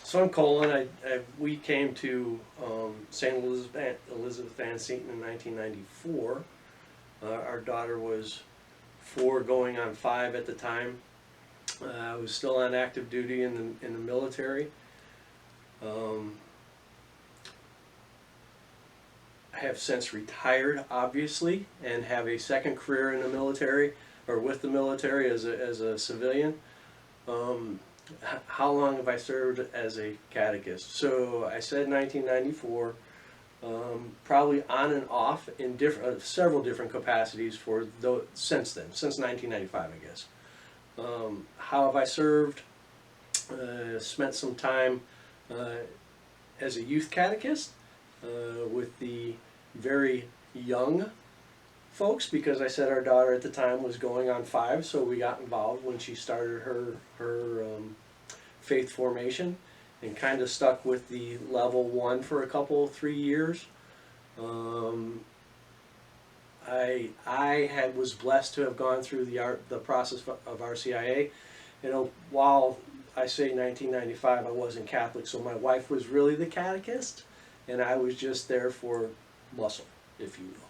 So I'm Colin. We came to St. Elizabeth Ann Seton in 1994. Our daughter was 4 going on 5 at the time. I was still on active duty in the military. I have since retired, obviously, and have a second career in the military, or with the military as a civilian. How long have I served as a catechist? So I said 1994, probably on and off in several different capacities since then, since 1995, I guess. How have I served? Spent some time as a youth catechist with the very young folks, because I said our daughter at the time was going on 5, so we got involved when she started her faith formation, and kind of stuck with the level 1 for a couple, 3 years. I was blessed to have gone through the process of RCIA. You know, while I say 1995, I wasn't Catholic, so my wife was really the catechist, and I was just there for muscle, if you will.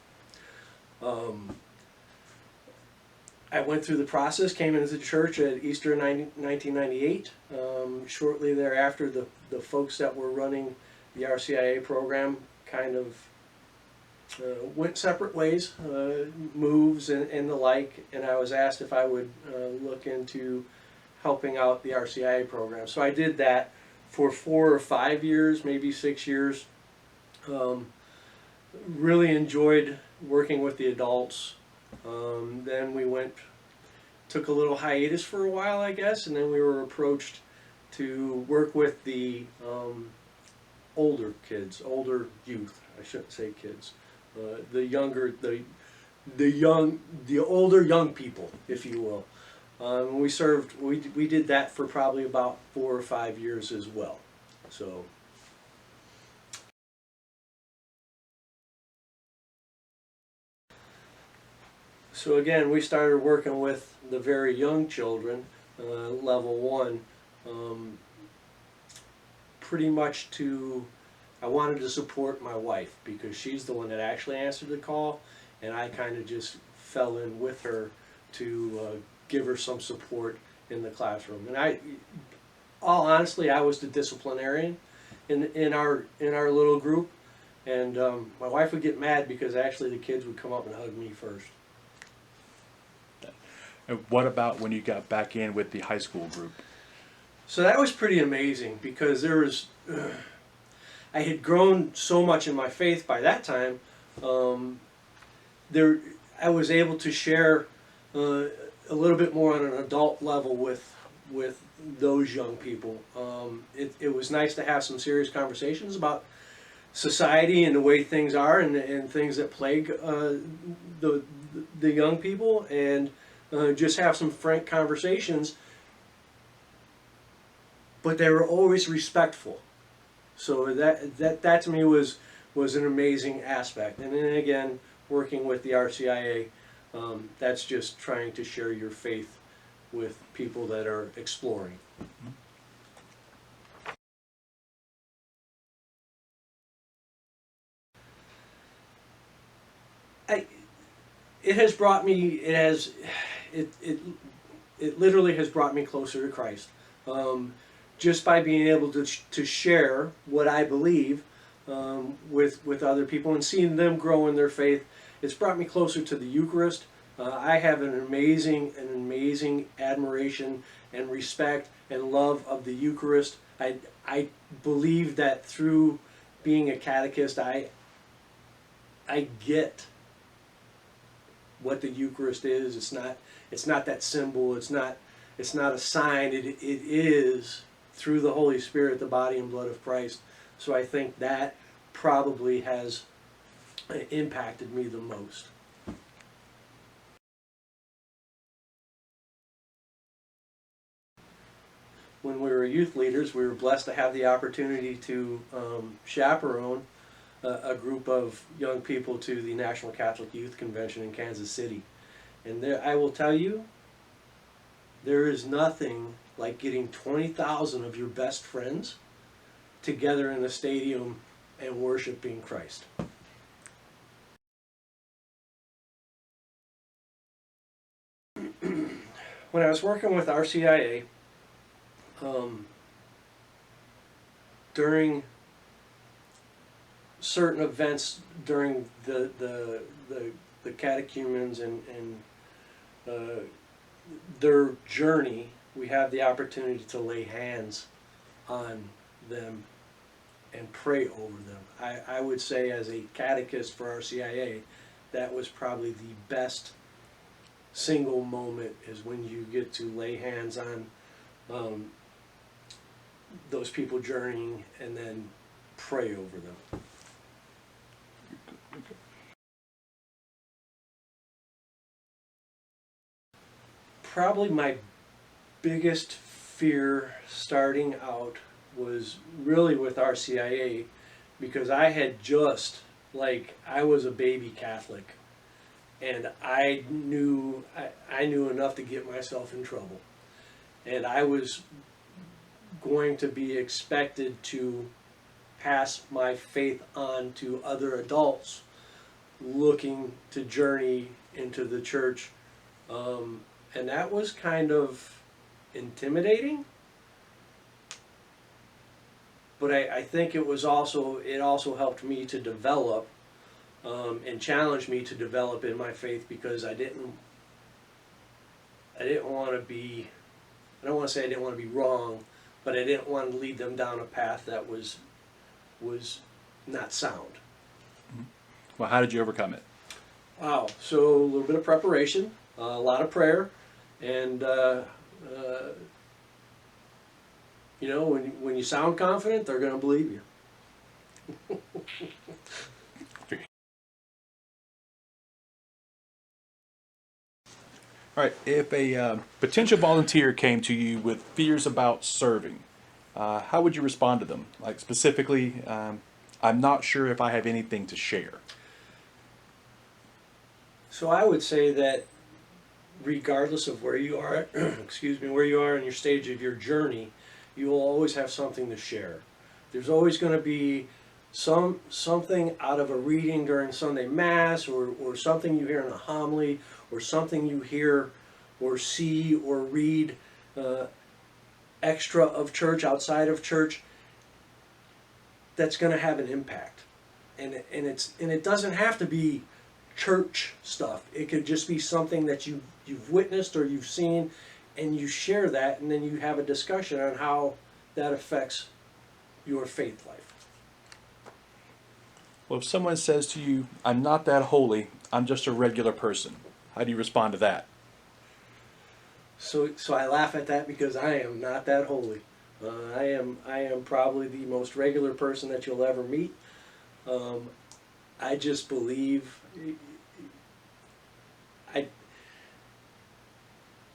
I went through the process, came into the church at Easter 1998. Shortly thereafter, the folks that were running the RCIA program kind of went separate ways, moves and the like, and I was asked if I would look into helping out the RCIA program. So I did that for 4 or 5 years, maybe 6 years. Really enjoyed working with the adults. Then we took a little hiatus for a while, I guess, and then we were approached to work with the older youth. I shouldn't say kids. The older young people, if you will. We did that for probably about 4 or 5 years as well. So again, we started working with the very young children, level 1, pretty much I wanted to support my wife, because she's the one that actually answered the call, and I kind of just fell in with her to give her some support in the classroom. And all honestly, I was the disciplinarian in our little group, and my wife would get mad because actually the kids would come up and hug me first. And what about when you got back in with the high school group? So that was pretty amazing, because I had grown so much in my faith by that time. I was able to share a little bit more on an adult level with those young people. It was nice to have some serious conversations about society and the way things are, and things that plague the young people, and just have some frank conversations, but they were always respectful. So that to me was an amazing aspect. And then again, working with the RCIA, that's just trying to share your faith with people that are exploring. It literally has brought me closer to Christ. Just by being able to share what I believe with other people and seeing them grow in their faith, it's brought me closer to the Eucharist. I have an amazing admiration and respect and love of the Eucharist. I believe that through being a catechist, I get what the Eucharist is. It's not that symbol. It's not a sign. It is, through the Holy Spirit, the body and blood of Christ. So I think that probably has impacted me the most. When we were youth leaders, we were blessed to have the opportunity to chaperone a group of young people to the National Catholic Youth Convention in Kansas City. And I will tell you, there is nothing like getting 20,000 of your best friends together in the stadium and worshiping Christ. When I was working with RCIA, during certain events during the catechumens and their journey, we have the opportunity to lay hands on them and pray over them. I would say, as a catechist for RCIA, that was probably the best single moment, is when you get to lay hands on those people journeying and then pray over them. Probably my biggest fear starting out was really with RCIA, because I had just, I was a baby Catholic, and I knew enough to get myself in trouble, and I was going to be expected to pass my faith on to other adults looking to journey into the church, and that was kind of intimidating. But I think it also helped me to develop and challenged me to develop in my faith, because I didn't want to be, I don't want to say I didn't want to be wrong, but I didn't want to lead them down a path that was not sound. Well, how did you overcome it? Wow. So a little bit of preparation, a lot of prayer, and when you sound confident, they're going to believe you. All right, if a potential volunteer came to you with fears about serving, how would you respond to them? Like, specifically, I'm not sure if I have anything to share. So I would say that regardless of where you are, where you are in your stage of your journey, you will always have something to share. There's always going to be something out of a reading during Sunday Mass, or something you hear in a homily, or something you hear or see or read extra of church, outside of church, that's going to have an impact. And it doesn't have to be church stuff. It could just be something that you've witnessed or you've seen, and you share that, and then you have a discussion on how that affects your faith life. Well, if someone says to you, I'm not that holy, I'm just a regular person, how do you respond to that? So I laugh at that, because I am not that holy. I am probably the most regular person that you'll ever meet. I just believe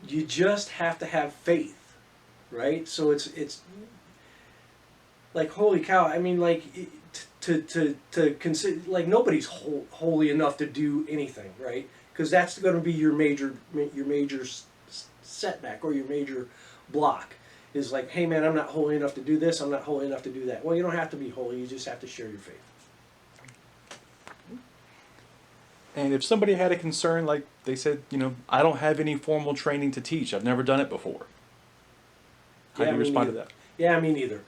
you just have to have faith, right? So it's like, holy cow! I mean, like, to consider, like, nobody's holy enough to do anything, right? Because that's going to be your major setback, or your major block. Is like, hey man, I'm not holy enough to do this. I'm not holy enough to do that. Well, you don't have to be holy. You just have to share your faith. And if somebody had a concern, like they said, I don't have any formal training to teach, I've never done it before, how do you respond to that? Yeah, me neither.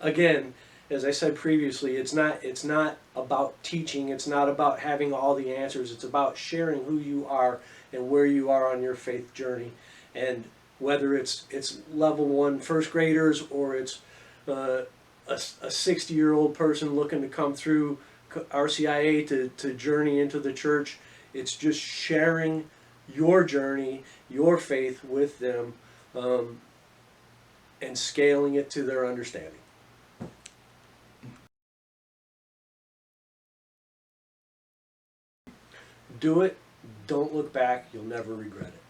Again, as I said previously, it's not about teaching. It's not about having all the answers. It's about sharing who you are and where you are on your faith journey. And whether it's level 1 first graders, or it's a 60-year-old person looking to come through RCIA to journey into the church, it's just sharing your journey, your faith with them, and scaling it to their understanding. Do it. Don't look back. You'll never regret it.